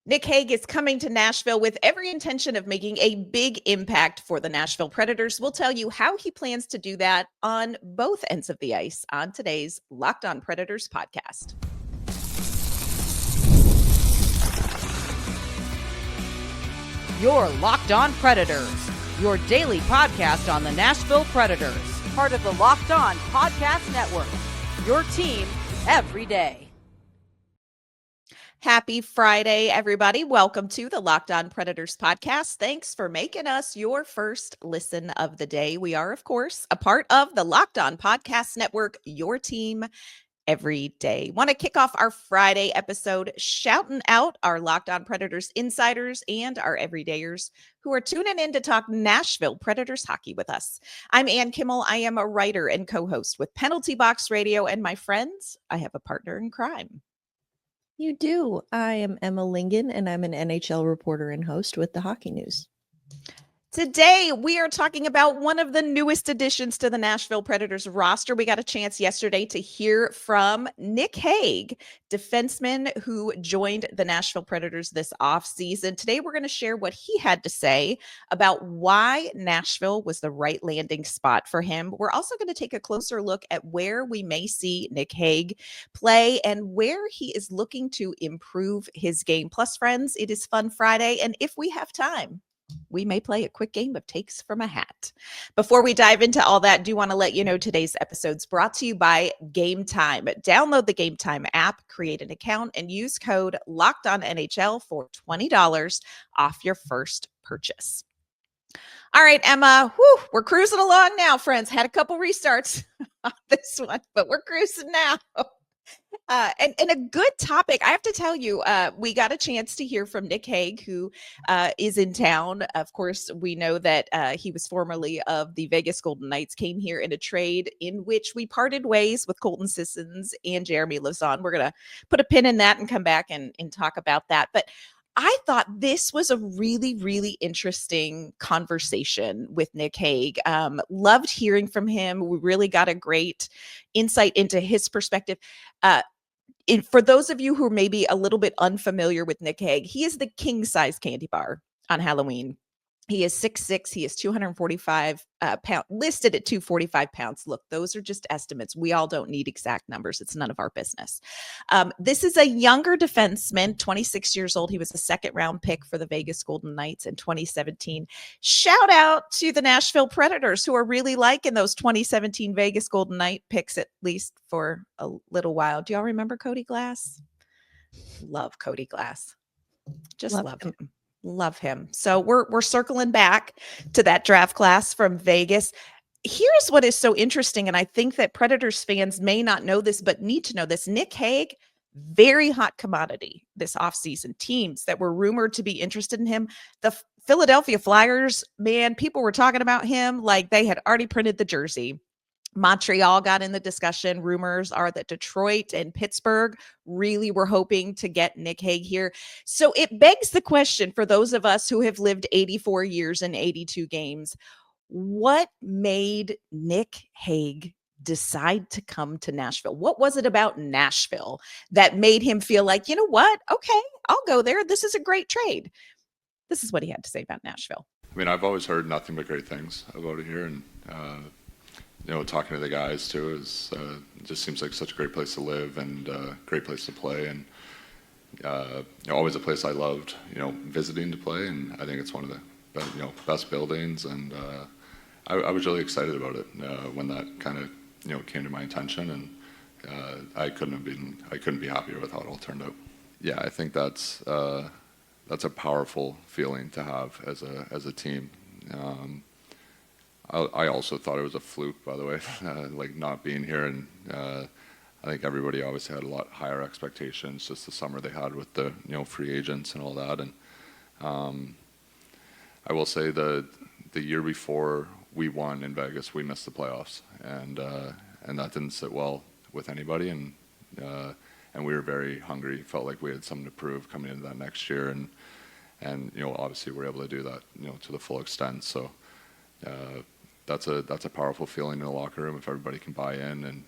Nick Hague is coming to Nashville with every intention of making a big impact for the Nashville Predators. We'll tell you how he plans to do that on both ends of the ice on today's Locked On Predators podcast. You're Locked On Predators, your daily podcast on the Nashville Predators, part of the Locked On Podcast Network, your team every day. Happy Friday, everybody. Welcome to the Locked On Predators podcast. Thanks for making us your first listen of the day. We are, of course, a part of the Locked On Podcast Network, your team every day. Want to kick off our Friday episode shouting out our Locked On Predators insiders and our everydayers who are tuning in to talk Nashville Predators hockey with us. I'm Ann Kimmel. I am a writer and co-host with Penalty Box Radio, and my friends, I have a partner in crime. You do. I am Emma Lingan, and I'm an NHL reporter and host with the Hockey News. Today, we are talking about one of the newest additions to the Nashville Predators roster. We got a chance yesterday to hear from Nick Hague, defenseman who joined the Nashville Predators this offseason. Today, we're going to share what he had to say about why Nashville was the right landing spot for him. We're also going to take a closer look at where we may see Nick Hague play and where he is looking to improve his game. Plus, friends, it is Fun Friday, and if we have time, we may play a quick game of takes from a hat. Before we dive into all that, do want to let you know today's episode is brought to you by Game Time. Download the Game Time app, create an account, and use code LOCKEDONNHL for $20 off your first purchase. All right, Emma, we're cruising along now, friends. Had a couple restarts on this one, but we're cruising now. And a good topic. I have to tell you, we got a chance to hear from Nick Hague, who is in town. Of course, we know that he was formerly of the Vegas Golden Knights, came here in a trade in which we parted ways with Colton Sissons and Jeremy Lauzon. We're going to put a pin in that and come back and talk about that. But I thought this was a really, really interesting conversation with Nick Hague. Loved hearing from him. We really got a great insight into his perspective. For those of you who are maybe a little bit unfamiliar with Nick Hague, he is the king size candy bar on Halloween. He is 6'6". He is 245 pounds, listed at 245 pounds. Look, those are just estimates. We all don't need exact numbers. It's none of our business. This is a younger defenseman, 26 years old. He was a second-round pick for the Vegas Golden Knights in 2017. Shout out to the Nashville Predators, who are really liking those 2017 Vegas Golden Knight picks, at least for a little while. Do y'all remember Cody Glass? Love Cody Glass. Just love him. Love him. So we're circling back to that draft class from Vegas. Here's what is so interesting, and I think that Predators fans may not know this, but need to know this. Nick Hague, very hot commodity this offseason. Teams that were rumored to be interested in him. The Philadelphia Flyers, man, people were talking about him like they had already printed the jersey. Montreal got in the discussion. Rumors are that Detroit and Pittsburgh really were hoping to get Nick Hague here. So it begs the question for those of us who have lived 84 years and 82 games, what made Nick Hague decide to come to Nashville? What was it about Nashville that made him feel like, you know what? Okay, I'll go there. This is a great trade. This is what he had to say about Nashville. I mean, I've always heard nothing but great things about it here, and talking to the guys too is it just seems like such a great place to live and great place to play, and always a place I loved, visiting to play, and I think it's one of the best buildings, and I was really excited about it when that kind of came to my attention, and I couldn't be happier with how it all turned out. Yeah, I think that's a powerful feeling to have as a team. I also thought it was a fluke, by the way, like not being here, and I think everybody obviously had a lot higher expectations just the summer they had with the free agents and all that, and I will say the year before we won in Vegas, we missed the playoffs, and that didn't sit well with anybody, and we were very hungry. Felt like we had something to prove coming into that next year, and obviously we're able to do that to the full extent. So. That's a powerful feeling in the locker room if everybody can buy in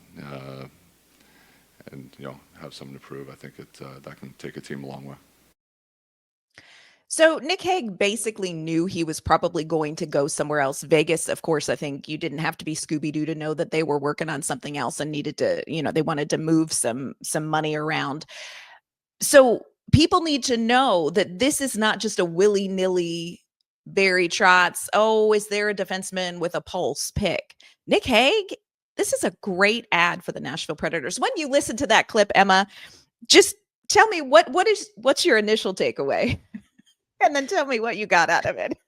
and have something to prove. I think that can take a team a long way. So Nick Hague basically knew he was probably going to go somewhere else. Vegas, of course, I think you didn't have to be Scooby-Doo to know that they were working on something else and needed to, they wanted to move some money around. So people need to know that this is not just a willy-nilly Barry Trotz, oh, is there a defenseman with a pulse pick? Nick Hague, this is a great ad for the Nashville Predators. When you listen to that clip, Emma, just tell me what's your initial takeaway? And then tell me what you got out of it.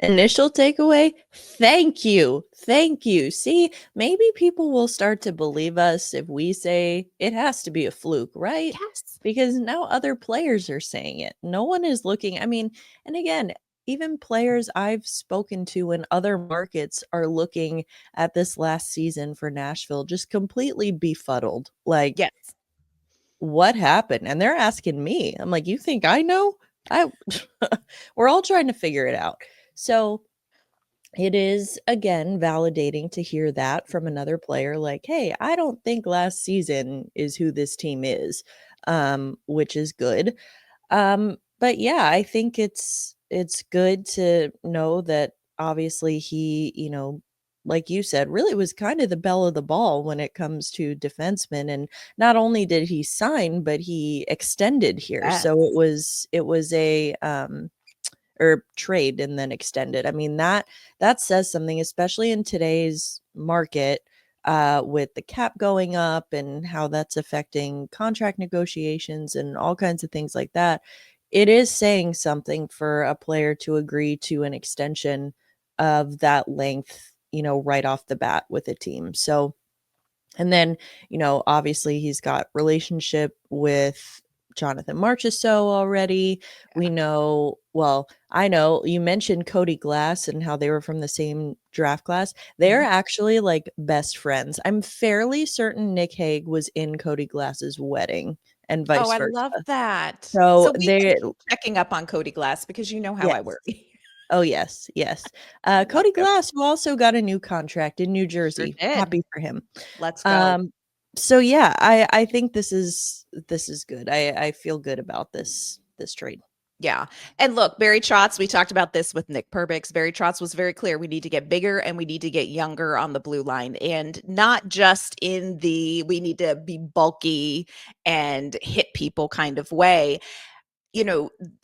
Initial takeaway, thank you. Thank you. See, maybe people will start to believe us if we say it has to be a fluke, right? Yes. Because now other players are saying it. No one is looking. I mean, and again, even players I've spoken to in other markets are looking at this last season for Nashville just completely befuddled. Like, Yes. what happened? And they're asking me. I'm like, you think I know? We're all trying to figure it out. So it is again validating to hear that from another player like, hey, I don't think last season is who this team is, which is good. But yeah, I think it's good to know that obviously he, like you said, really was kind of the belle of the ball when it comes to defensemen. And not only did he sign, but he extended here. Yes. So it was a or trade and then extended. I mean, that says something, especially in today's market, with the cap going up and how that's affecting contract negotiations and all kinds of things like that. It is saying something for a player to agree to an extension of that length, right off the bat with a team. So, and then, obviously he's got relationship with Jonathan Marchessault already. We know, well, I know you mentioned Cody Glass and how they were from the same draft class. They're actually like best friends. I'm fairly certain Nick Hague was in Cody Glass's wedding and vice Oh, I versa. love that. So So we they, can keep checking up on Cody Glass because you know how I yes. worry. Oh, yes, yes. Cody Glass, who also got a new contract in New Jersey. did. Happy for him. Let's go. So yeah, I think this is good. I feel good about this trade. Yeah. And look, Barry Trotz, we talked about this with Nick Perbix. Barry Trotz was very clear. We need to get bigger and we need to get younger on the blue line. And not just in the we need to be bulky and hit people kind of way.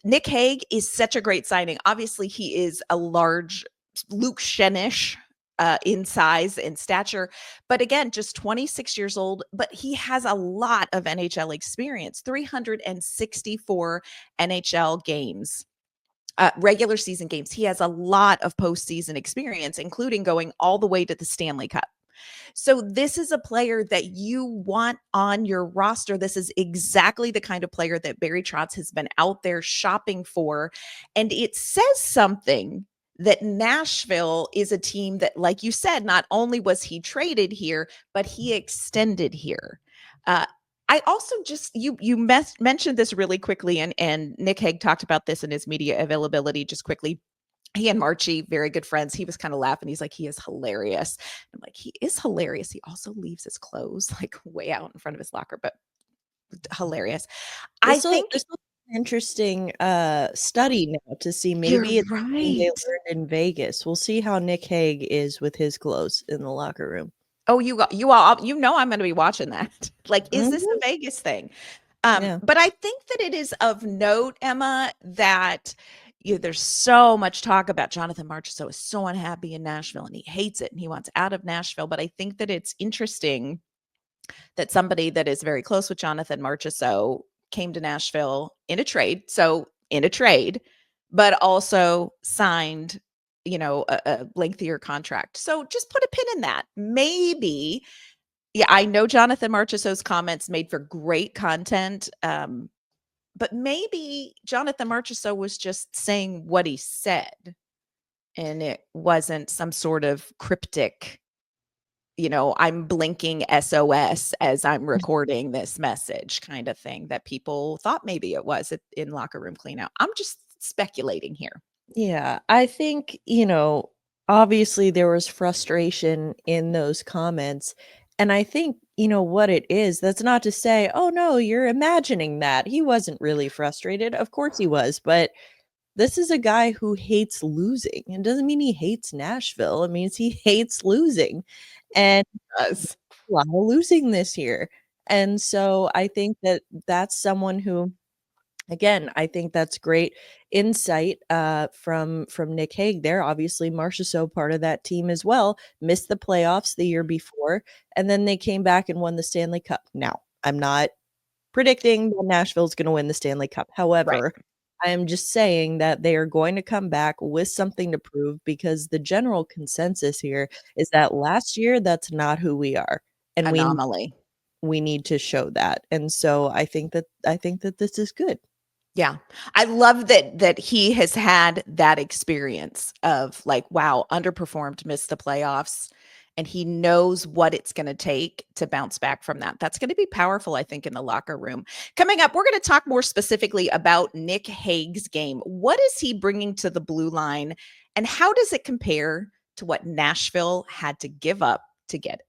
Nick Hague is such a great signing. Obviously, he is a large Luke Schennish in size and stature. But again, just 26 years old, but he has a lot of NHL experience, 364 NHL games. Regular season games. He has a lot of postseason experience, including going all the way to the Stanley Cup. So this is a player that you want on your roster. This is exactly the kind of player that Barry Trotz has been out there shopping for. And it says something that Nashville is a team that, like you said, not only was he traded here, but he extended here. I also just mentioned this really quickly, and Nick Hague talked about this in his media availability just quickly. He and Marchie, very good friends. He was kind of laughing. He's like, he is hilarious. I'm like, he is hilarious. He also leaves his clothes like way out in front of his locker, but hilarious. I think This will be an interesting study now to see you're maybe it's something they right. learned in Vegas. We'll see how Nick Hague is with his clothes in the locker room. Oh, you all, I'm going to be watching that. Like, is this a Vegas thing? Yeah. But I think that it is of note, Emma, that there's so much talk about Jonathan Marchessault is so unhappy in Nashville and he hates it and he wants out of Nashville. But I think that it's interesting that somebody that is very close with Jonathan Marchessault came to Nashville in a trade. So in a trade, but also signed, a lengthier contract. So just put a pin in that. Maybe, yeah, I know Jonathan Marchessault's comments made for great content. But maybe Jonathan Marchessault was just saying what he said, and it wasn't some sort of cryptic, I'm blinking SOS as I'm recording this message kind of thing that people thought maybe it was in locker room cleanout. I'm just speculating here. Yeah, I think, obviously there was frustration in those comments. And I think, what it is, that's not to say, oh no, you're imagining that. He wasn't really frustrated. Of course he was. But This is a guy who hates losing. It doesn't mean he hates Nashville. It means he hates losing. And Does. a lot of losing this year. And so I think that that's someone who, again, I think that's great insight from Nick Hague there. Obviously, Marchessault, part of that team as well, missed the playoffs the year before, and then they came back and won the Stanley Cup. Now, I'm not predicting that Nashville's going to win the Stanley Cup. Right. However, I am just saying that they are going to come back with something to prove, because the general consensus here is that last year, that's not who we are. And Anomaly. we need to show that. And so I think that this is good. Yeah. I love that he has had that experience of like, wow, underperformed, missed the playoffs, and he knows what it's going to take to bounce back from that. That's going to be powerful, I think, in the locker room. Coming up, we're going to talk more specifically about Nick Hague's game. What is he bringing to the blue line, and how does it compare to what Nashville had to give up to get it?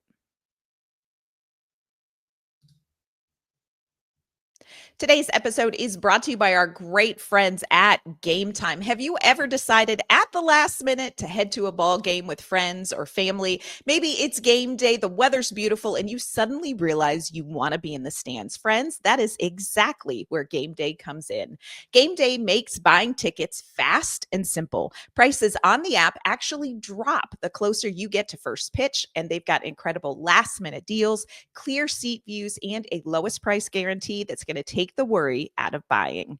Today's episode is brought to you by our great friends at Game Time. Have you ever decided at the last minute to head to a ball game with friends or family? Maybe it's game day, the weather's beautiful, and you suddenly realize you want to be in the stands. Friends, that is exactly where game day comes in. Game day makes buying tickets fast and simple. Prices on the app actually drop the closer you get to first pitch, and they've got incredible last minute deals, clear seat views, and a lowest price guarantee that's going to take the worry out of buying.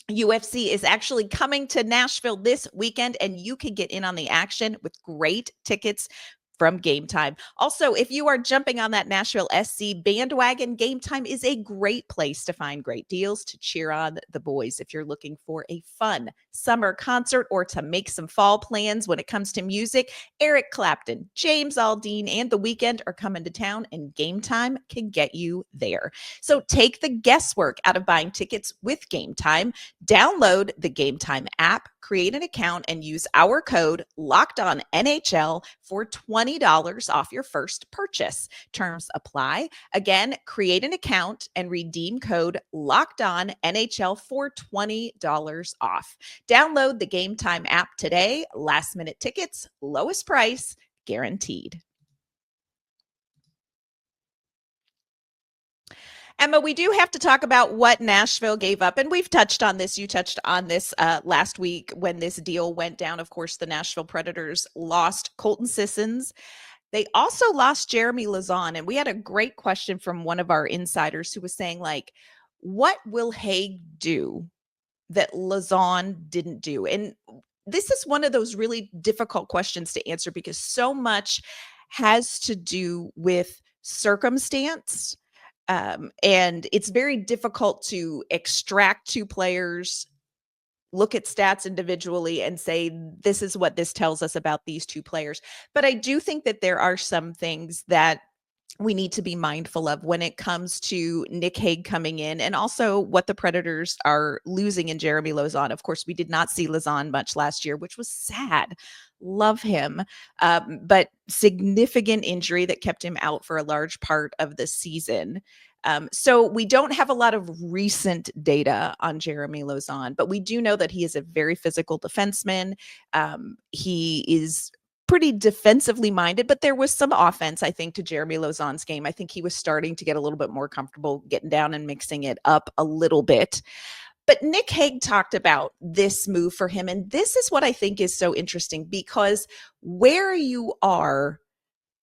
UFC is actually coming to Nashville this weekend, and you can get in on the action with great tickets from Game Time. Also, if you are jumping on that Nashville SC bandwagon, Game Time is a great place to find great deals to cheer on the boys. If you're looking for a fun summer concert or to make some fall plans when it comes to music, Eric Clapton, James Aldean, and The Weeknd are coming to town, and Game Time can get you there. So take the guesswork out of buying tickets with Game Time. Download the Game Time app, create an account, and use our code LOCKEDONNHL for $20 off your first purchase. Terms apply. Again, create an account and redeem code LOCKEDONNHL for $20 off. Download the Game Time app today. Last minute tickets, lowest price, guaranteed. Emma, we do have to talk about what Nashville gave up, and we've touched on this. You touched on this last week when this deal went down. Of course, the Nashville Predators lost Colton Sissons. They also lost Jeremy Lauzon, and we had a great question from one of our insiders who was saying, like, what will Hague do that Lauzon didn't do? And this is one of those really difficult questions to answer because so much has to do with circumstance. And it's very difficult to extract two players, look at stats individually, and say, this is what this tells us about these two players. But I do think that there are some things that we need to be mindful of when it comes to Nick Hague coming in, and also what the Predators are losing in Jeremy Lauzon. Of course, we did not see Lauzon much last year, which was sad. Love him, but significant injury that kept him out for a large part of the season. So we don't have a lot of recent data on Jeremy Lauzon, but we do know that he is a very physical defenseman. He is pretty defensively minded, but there was some offense, I think, to Jeremy Lauzon's game. I think he was starting to get a little bit more comfortable getting down and mixing it up a little bit. But Nick Hague talked about this move for him, and this is what I think is so interesting, because where you are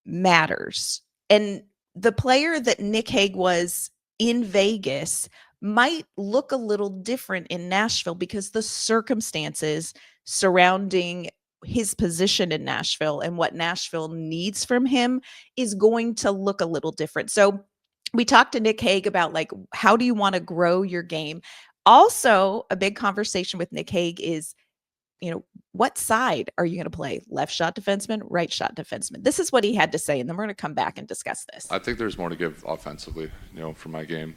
matters. And the player that Nick Hague was in Vegas might look a little different in Nashville because the circumstances surrounding his position in Nashville and what Nashville needs from him is going to look a little different. So we talked to Nick Hague about, like, how do you want to grow your game? Also, a big conversation with Nick Hague is, what side are you going to play? Left shot defenseman, right shot defenseman? This is what he had to say, and then we're going to come back and discuss this. I think there's more to give offensively, for my game.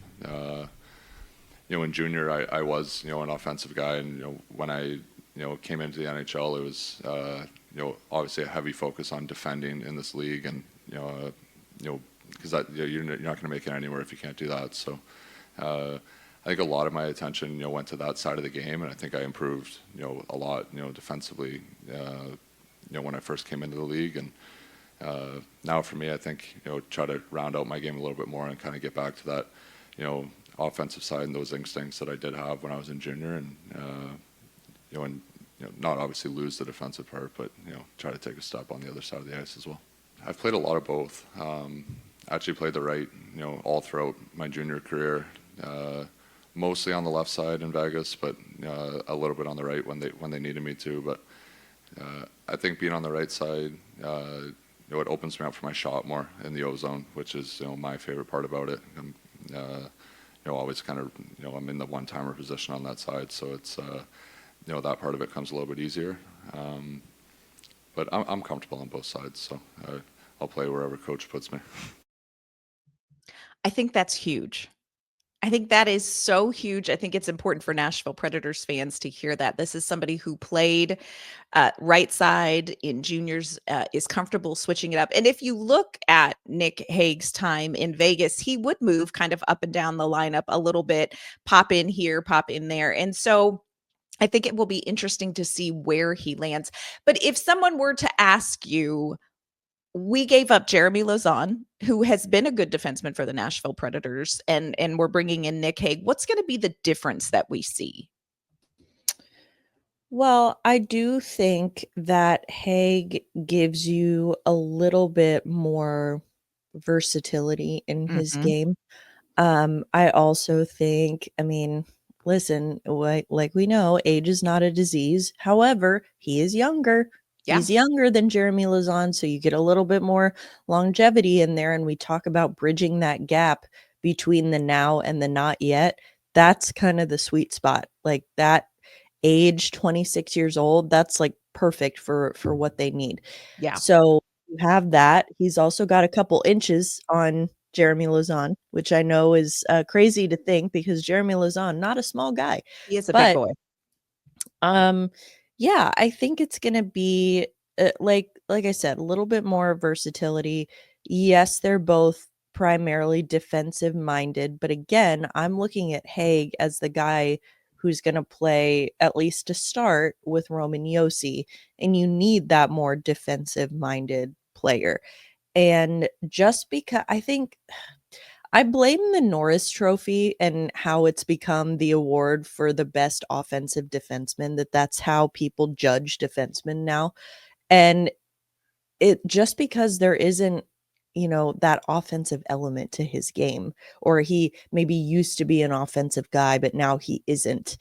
In junior, I was, an offensive guy, and when I, came into the NHL, it was, obviously a heavy focus on defending in this league, and because you're not going to make it anywhere if you can't do that. So I think a lot of my attention, went to that side of the game, and I think I improved, a lot, defensively, when I first came into the league. And now for me, I think, try to round out my game a little bit more and kind of get back to that, offensive side and those instincts that I did have when I was in junior, and not obviously lose the defensive part, but try to take a step on the other side of the ice as well. I've played a lot of both. Actually played the right, all throughout my junior career. Mostly on the left side in Vegas, but a little bit on the right when they needed me to. But I think being on the right side, it opens me up for my shot more in the O zone, which is my favorite part about it. I'm always kind of I'm in the one-timer position on that side, so it's that part of it comes a little bit easier. But I'm comfortable on both sides, so I'll play wherever coach puts me. I think that's huge. I think that is so huge. I think it's important for Nashville Predators fans to hear that. This is somebody who played right side in juniors, is comfortable switching it up. And if you look at Nick Hague's time in Vegas, he would move kind of up and down the lineup a little bit, pop in here, pop in there. And so I think it will be interesting to see where he lands. But if someone were to ask you, we gave up Jeremy Lauzon, who has been a good defenseman for the Nashville Predators, and we're bringing in Nick Hague. What's going to be the difference that we see? Well, I do think that Hague gives you a little bit more versatility in his game. I also think, I mean, listen, like we know, age is not a disease. However, he is younger. Yeah. He's younger than Jeremy Lauzon, so you get a little bit more longevity in there. And we talk about bridging that gap between the now and the not yet. That's kind of the sweet spot. Like that age, 26 years old, that's like perfect for what they need. Yeah. So you have that. He's also got a couple inches on Jeremy Lauzon, which I know is crazy to think because Jeremy Lauzon, not a small guy. He is a But big boy. yeah, I think it's gonna be like I said, a little bit more versatility. Yes, they're both primarily defensive minded, but again, I'm looking at Hague as the guy who's gonna play at least to start with Roman Josi, and you need that more defensive minded player. And just because I think I blame the Norris Trophy and how it's become the award for the best offensive defenseman, that's how people judge defensemen now. And it just because there isn't, that offensive element to his game, or he maybe used to be an offensive guy, but now he isn't.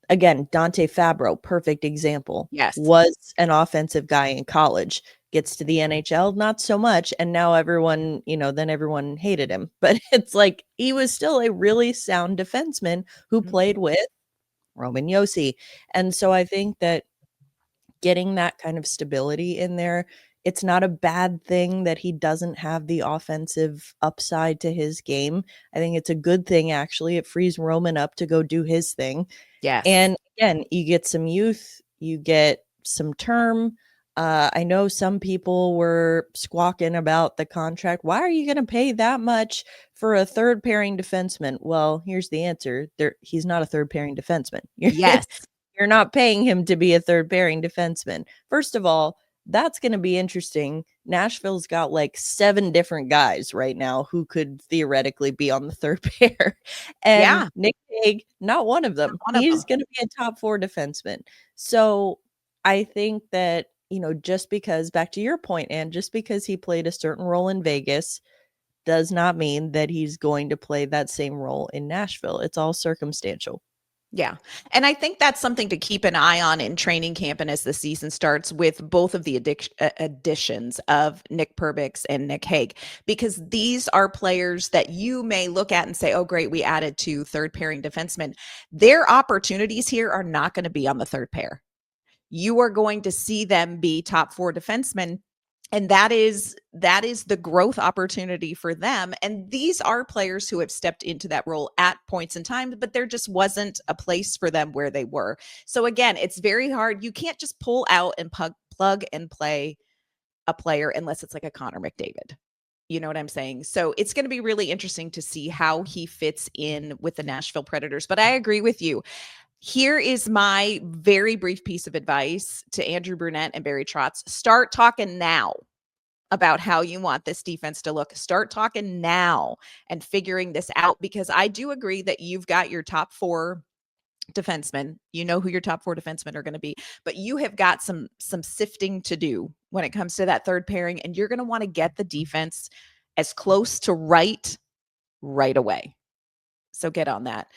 Again, Dante Fabro, perfect example. Yes. Was an offensive guy in college, gets to the NHL, not so much. And now everyone, then everyone hated him. But it's like he was still a really sound defenseman who played with Roman Josi. And so I think that getting that kind of stability in there, it's not a bad thing that he doesn't have the offensive upside to his game. I think it's a good thing, actually. It frees Roman up to go do his thing. Yes. And again, you get some youth, you get some term. I know some people were squawking about the contract. Why are you going to pay that much for a third pairing defenseman? Well, here's the answer. He's not a third pairing defenseman. Yes. You're not paying him to be a third pairing defenseman. First of all, that's going to be interesting. Nashville's got like 7 different guys right now who could theoretically be on the third pair. And Nick Hague, not one of them. He's going to be a top 4 defenseman. So I think that, just because, back to your point, and just because he played a certain role in Vegas does not mean that he's going to play that same role in Nashville. It's all circumstantial. Yeah. And I think that's something to keep an eye on in training camp and as the season starts with both of the additions of Nick Perbix and Nick Hague, because these are players that you may look at and say, oh, great, we added 2 third pairing defensemen. Their opportunities here are not going to be on the third pair. You are going to see them be top 4 defensemen. And that is the growth opportunity for them. And these are players who have stepped into that role at points in time, but there just wasn't a place for them where they were. So again, it's very hard. You can't just pull out and plug and play a player unless it's like a Connor McDavid. You know what I'm saying? So it's going to be really interesting to see how he fits in with the Nashville Predators. But I agree with you. Here is my very brief piece of advice to Andrew Brunette and Barry Trotz. Start talking now about how you want this defense to look. Start talking now and figuring this out, because I do agree that you've got your top 4 defensemen. You know who your top 4 defensemen are going to be, but you have got some sifting to do when it comes to that third pairing, and you're going to want to get the defense as close to right away. So get on that.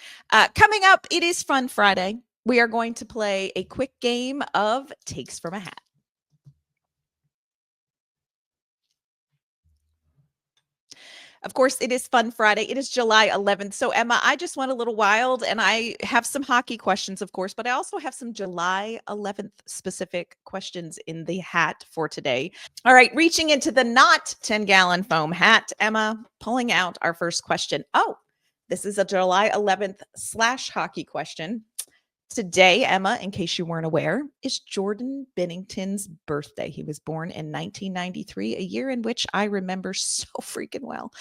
Coming up, it is Fun Friday. We are going to play a quick game of Takes from a Hat. Of course, it is Fun Friday. It is July 11th. So, Emma, I just went a little wild, and I have some hockey questions, of course, but I also have some July 11th specific questions in the hat for today. All right, reaching into the not 10-gallon foam hat, Emma, pulling out our first question. Oh, this is a July 11th / hockey question. Today, Emma, in case you weren't aware, is Jordan Binnington's birthday. He was born in 1993, a year in which I remember so freaking well.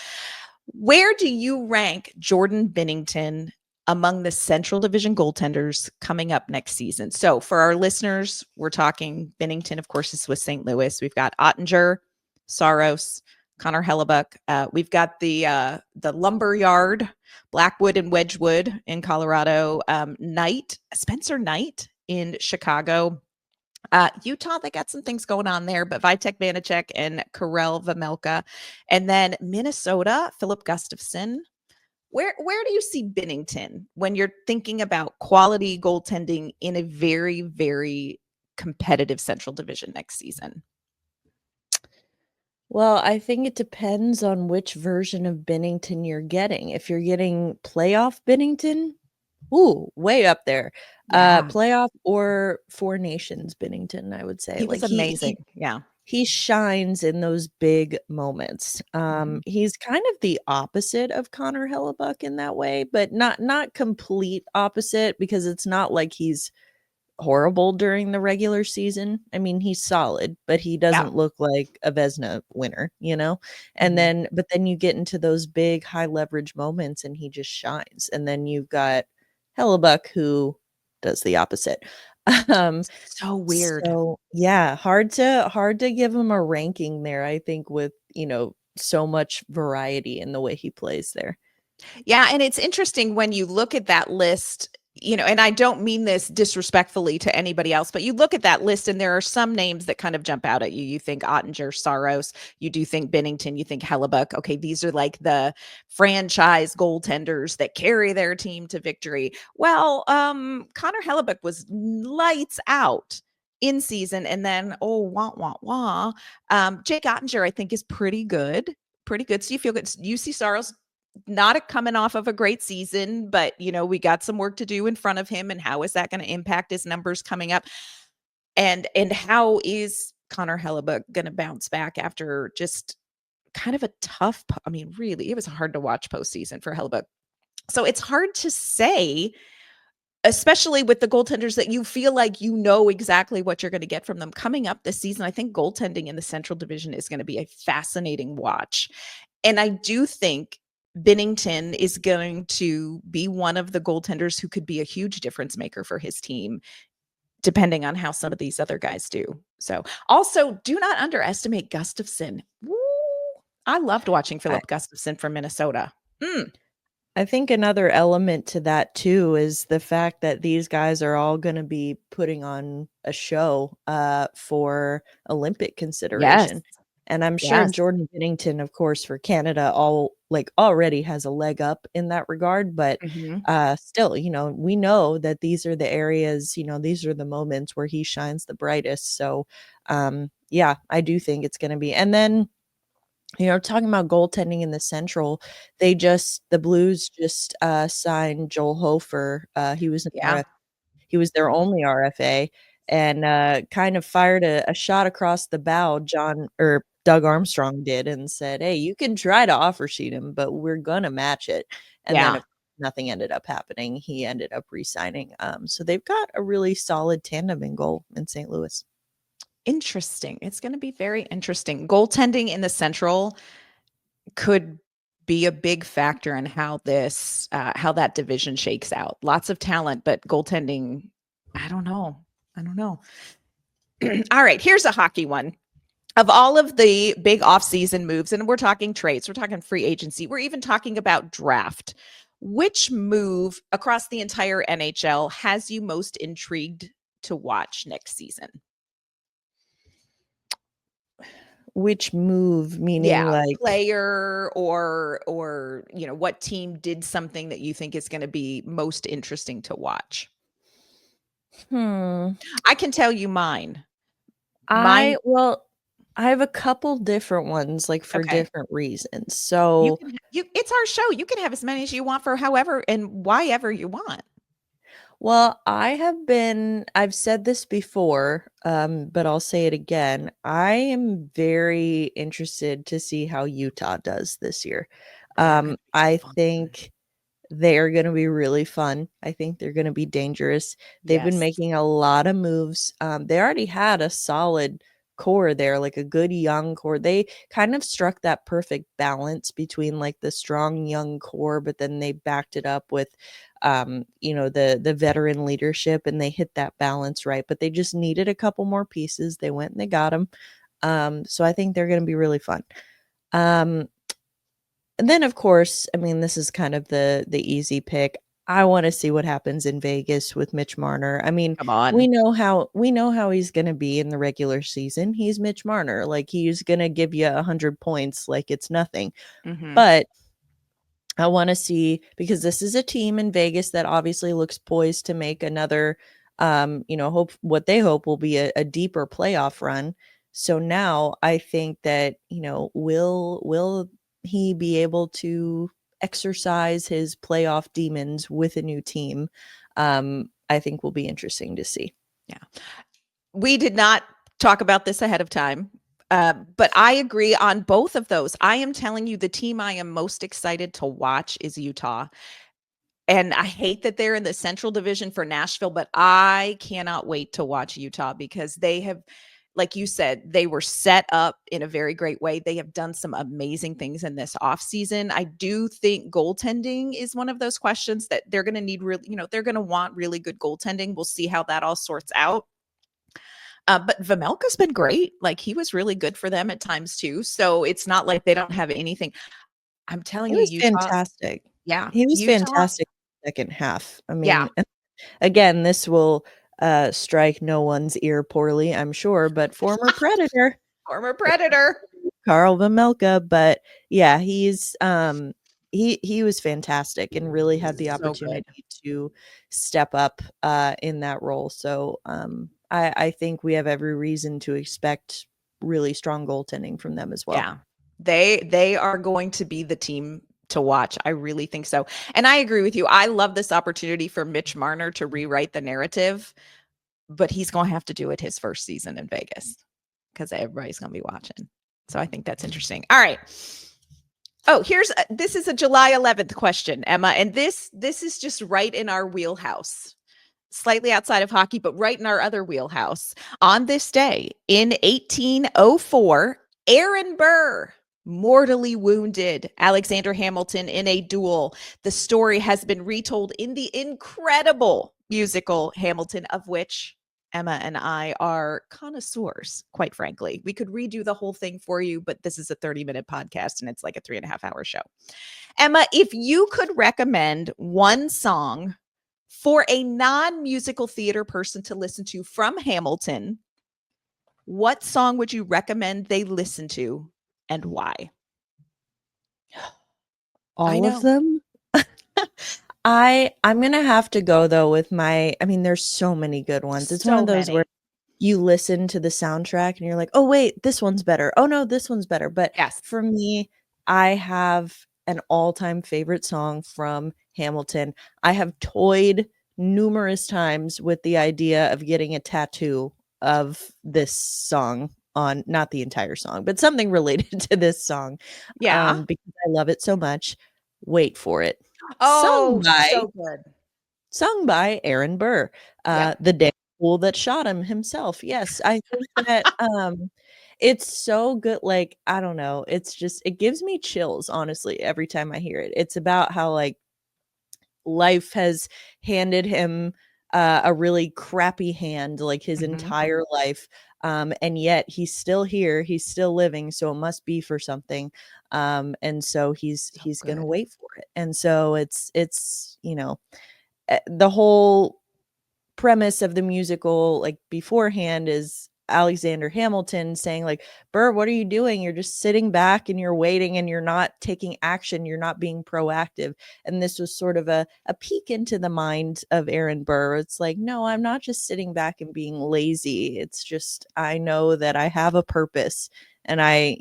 Where do you rank Jordan Binnington among the Central Division goaltenders coming up next season? So for our listeners, we're talking Binnington, of course, is with St. Louis. We've got Oettinger, Saros, Connor Hellebuck. We've got the Lumberyard, Blackwood and Wedgwood in Colorado. Spencer Knight in Chicago. Utah, they got some things going on there, but Vitek Vanacek and Karel Vejmelka. And then Minnesota, Philip Gustafson. Where do you see Binnington when you're thinking about quality goaltending in a very, very competitive Central Division next season? Well, I think it depends on which version of Binnington you're getting. If you're getting playoff Binnington, way up there. Yeah. Playoff or Four Nations Binnington, I would say. He was amazing. Yeah. He shines in those big moments. He's kind of the opposite of Connor Hellebuck in that way, but not complete opposite, because it's not like he's horrible during the regular season. I mean, he's solid, but he doesn't look like a Vezina winner, you know? And but then you get into those big high leverage moments and he just shines. And then you've got Hellebuck, who does the opposite. So weird. So yeah, hard to give him a ranking there, I think, with, so much variety in the way he plays there. Yeah, and it's interesting when you look at that list, and I don't mean this disrespectfully to anybody else, but you look at that list and there are some names that kind of jump out at you. You think Oettinger, Saros, you do think Binnington, you think Hellebuck. Okay, these are like the franchise goaltenders that carry their team to victory. Well, Connor Hellebuck was lights out in season, and then Jake Oettinger, I think, is pretty good. So you feel good. You see Saros not coming off of a great season, but we got some work to do in front of him, and how is that going to impact his numbers coming up? And how is Connor Hellebuck going to bounce back after just kind of a tough, really, it was hard to watch postseason for Hellebuck. So it's hard to say, especially with the goaltenders that you feel like exactly what you're going to get from them coming up this season. I think goaltending in the Central Division is going to be a fascinating watch. And I do think Binnington is going to be one of the goaltenders who could be a huge difference maker for his team, depending on how some of these other guys do. So also, do not underestimate Gustafson. Woo! I loved watching Philip Gustafson from Minnesota. I think another element to that too is the fact that these guys are all going to be putting on a show for Olympic consideration. Yes. And I'm sure Jordan Binnington, of course, for Canada, already has a leg up in that regard. But still, we know that these are the areas, these are the moments where he shines the brightest. So, yeah, I do think it's going to be. And then, talking about goaltending in the Central, the Blues just signed Joel Hofer. He was he was their only RFA, and kind of fired a shot across the bow. Doug Armstrong did, and said, "Hey, you can try to offer sheet him, but we're gonna match it." And then if nothing ended up happening, he ended up re-signing. So they've got a really solid tandem in goal in St. Louis. Interesting. It's going to be very interesting. Goaltending in the Central could be a big factor in how how that division shakes out. Lots of talent, but goaltending, I don't know. All right, here's a hockey one. Of all of the big offseason moves, and we're talking trades, we're talking free agency, we're even talking about draft. Which move across the entire NHL has you most intrigued to watch next season? Which move, meaning like player or what team did something that you think is going to be most interesting to watch? I can tell you mine. I have a couple different ones, like for Okay. different reasons. So It's our show. You can have as many as you want for however and why ever you want. well, I've said this before, but I'll say it again. I am very interested to see how Utah does this year. I think they are going to be really fun. I think they're going to be dangerous. They've been making a lot of moves. They already had a solid core there, like a good young core. They kind of struck that perfect balance between like the strong young core, but then they backed it up with the veteran leadership, and they hit that balance right. But they just needed a couple more pieces. They went and they got them. So I think they're going to be really fun. And then, of course, I mean, this is kind of the easy pick. I want to see what happens in Vegas with Mitch Marner. I mean, Come on. we know how he's going to be in the regular season. He's Mitch Marner. Like, he's going to give you 100 points like it's nothing. But I want to see, because this is a team in Vegas that obviously looks poised to make another what they hope will be a deeper playoff run. So now I think that, will he be able to exercise his playoff demons with a new team? I think will be interesting to see. Yeah. We did not talk about this ahead of time, but I agree on both of those. I am telling you, the team I am most excited to watch is Utah. And I hate that they're in the Central Division for Nashville, but I cannot wait to watch Utah because they have, like you said, they were set up in a very great way. They have done some amazing things in this offseason. I do think goaltending is one of those questions that they're going to need really, they're going to want really good goaltending. We'll see how that all sorts out. But Vemelka's been great. Like, he was really good for them at times too. So it's not like they don't have anything. I'm telling He you, was Utah. fantastic. Yeah. He was Utah, fantastic second half. I yeah. mean, again, this will strike no one's ear poorly, I'm sure, but former Predator, Former Predator. Carl Vemelka. But yeah, he's he was fantastic and really had the So good. opportunity to step up in that role. So I think we have every reason to expect really strong goaltending from them as well. Yeah. They are going to be the team to watch. I really think so. And I agree with you. I love this opportunity for Mitch Marner to rewrite the narrative, but he's going to have to do it his first season in Vegas because everybody's going to be watching. So I think that's interesting. All right. Oh, this is a July 11th question, Emma, and this is just right in our wheelhouse. Slightly outside of hockey, but right in our other wheelhouse. On this day in 1804, Aaron Burr mortally wounded Alexander Hamilton in a duel. The story has been retold in the incredible musical Hamilton, of which Emma and I are connoisseurs, quite frankly. We could redo the whole thing for you, but this is a 30-minute podcast and it's like a 3.5-hour show. Emma, if you could recommend one song for a non-musical theater person to listen to from Hamilton, what song would you recommend they listen to and why? All of them? I'm gonna have to go though with there's so many good ones. It's one of those where you listen to the soundtrack and you're like, oh wait, this one's better. Oh no, this one's better. But for me, I have an all-time favorite song from Hamilton. I have toyed numerous times with the idea of getting a tattoo of this song on, not the entire song, but something related to this song. Yeah. Because I love it so much. Wait for it. Oh, so good. Sung by Aaron Burr, the damn fool that shot him himself. Yes, I think that it's so good. Like, I don't know. It's just, it gives me chills, honestly, every time I hear it. It's about how like life has handed him a really crappy hand like his entire life. And yet he's still here, he's still living, so it must be for something. And so he's gonna good. wait for it. And so it's the whole premise of the musical, like beforehand, is Alexander Hamilton saying like, Burr, what are you doing? You're just sitting back and you're waiting and you're not taking action. You're not being proactive. And this was sort of a peek into the mind of Aaron Burr. It's like, no, I'm not just sitting back and being lazy. It's just, I know that I have a purpose and I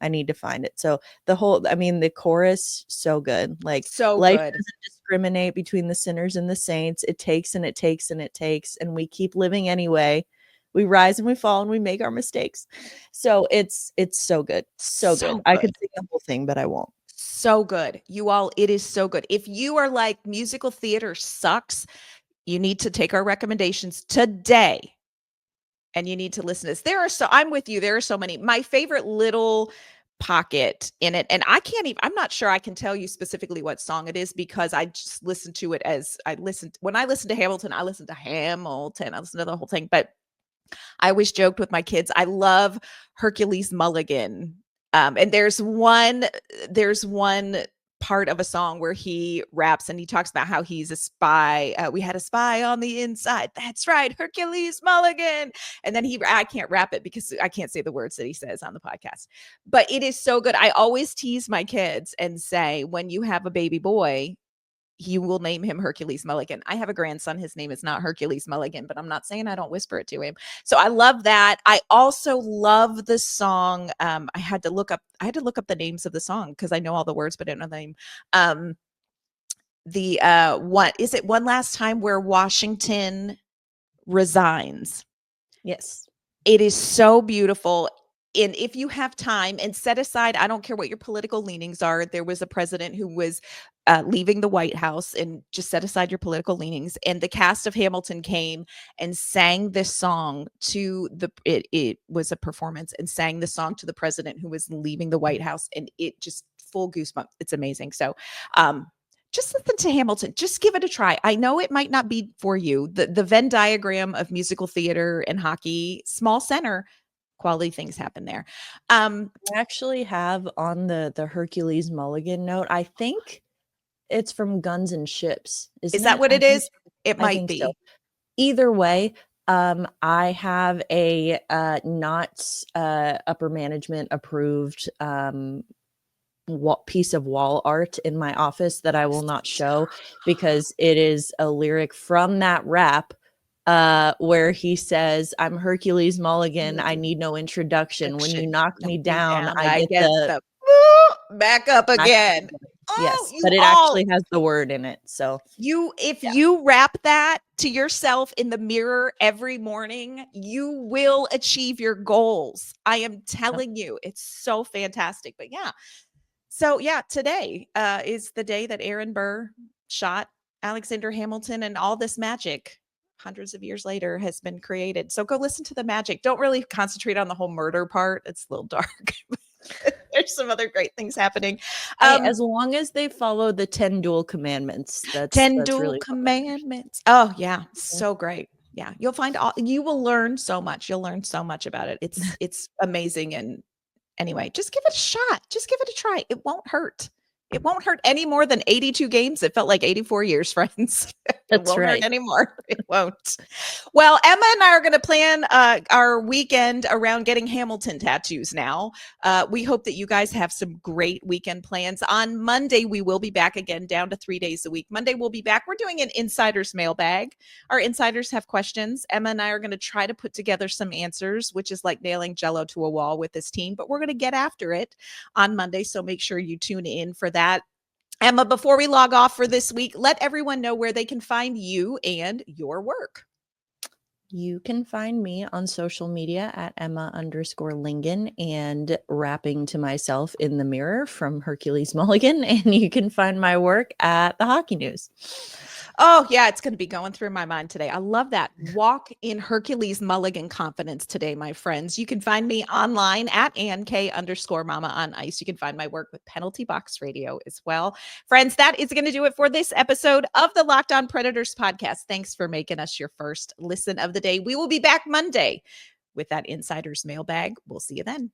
need to find it. So the chorus, so good. Like, So life good. doesn't discriminate between the sinners and the saints. It takes and it takes and it takes, and we keep living anyway. We rise and we fall and we make our mistakes. So it's so good. So good. I could sing the whole thing, but I won't. So good. You all, it is so good. If you are like musical theater sucks, you need to take our recommendations today and you need to listen to this. I'm with you. There are so many. My favorite little pocket in it, and I'm not sure I can tell you specifically what song it is because I just listened to it when I listened to Hamilton, I listened to the whole thing. But I always joked with my kids, I love Hercules Mulligan. And there's one part of a song where he raps and he talks about how he's a spy. We had a spy on the inside. That's right, Hercules Mulligan. And then I can't rap it because I can't say the words that he says on the podcast. But it is so good. I always tease my kids and say, when you have a baby boy, you will name him Hercules Mulligan. I have a grandson. His name is not Hercules Mulligan, but I'm not saying I don't whisper it to him. So I love that. I also love the song. I had to look up the names of the song because I know all the words, but I don't know the name. What is it? One Last Time, where Washington resigns. Yes. It is so beautiful. And if you have time and set aside, I don't care what your political leanings are. There was a president who was leaving the White House, and just set aside your political leanings. And the cast of Hamilton came and sang this song it was a performance, and sang the song to the president who was leaving the White House. And it just full goosebumps. It's amazing. So, just listen to Hamilton. Just give it a try. I know it might not be for you. The Venn diagram of musical theater and hockey, small center, quality things happen there. I actually have on the Hercules Mulligan note, I think it's from Guns and Ships. Is that what it is? It might be. So. Either way, I have a not upper management approved piece of wall art in my office that I will not show because it is a lyric from that rap where he says, I'm Hercules Mulligan, I need no introduction. When you knock me down, I get the back up again. Yes, but it actually has the word in it. So if you rap that to yourself in the mirror every morning, you will achieve your goals. I am telling you, it's so fantastic. But yeah. So yeah, today is the day that Aaron Burr shot Alexander Hamilton, and all this magic hundreds of years later has been created. So go listen to the magic. Don't really concentrate on the whole murder part. It's a little dark. There's some other great things happening. As long as they follow the 10 dual commandments, that's dual really commandments. Oh yeah, so great. Yeah, you will learn so much. You'll learn so much about it. It's amazing. And anyway, just give it a shot. Just give it a try. It won't hurt. It won't hurt any more than 82 games. It felt like 84 years, friends. It won't hurt anymore. It won't. Well, Emma and I are going to plan our weekend around getting Hamilton tattoos now. We hope that you guys have some great weekend plans. On Monday, we will be back again, down to 3 days a week. Monday, we'll be back. We're doing an insider's mailbag. Our insiders have questions. Emma and I are going to try to put together some answers, which is like nailing Jell-O to a wall with this team. But we're going to get after it on Monday, so make sure you tune in for that. Emma, before we log off for this week, let everyone know where they can find you and your work. You can find me on social media at Emma_Lingan and rapping to myself in the mirror from Hercules Mulligan. And you can find my work at the Hockey News. Oh, yeah, it's going to be going through my mind today. I love that. Walk in Hercules Mulligan confidence today, my friends. You can find me online at @AnK_Mama on Ice. You can find my work with Penalty Box Radio as well. Friends, that is going to do it for this episode of the Locked On Predators podcast. Thanks for making us your first listen of the day. We will be back Monday with that Insider's Mailbag. We'll see you then.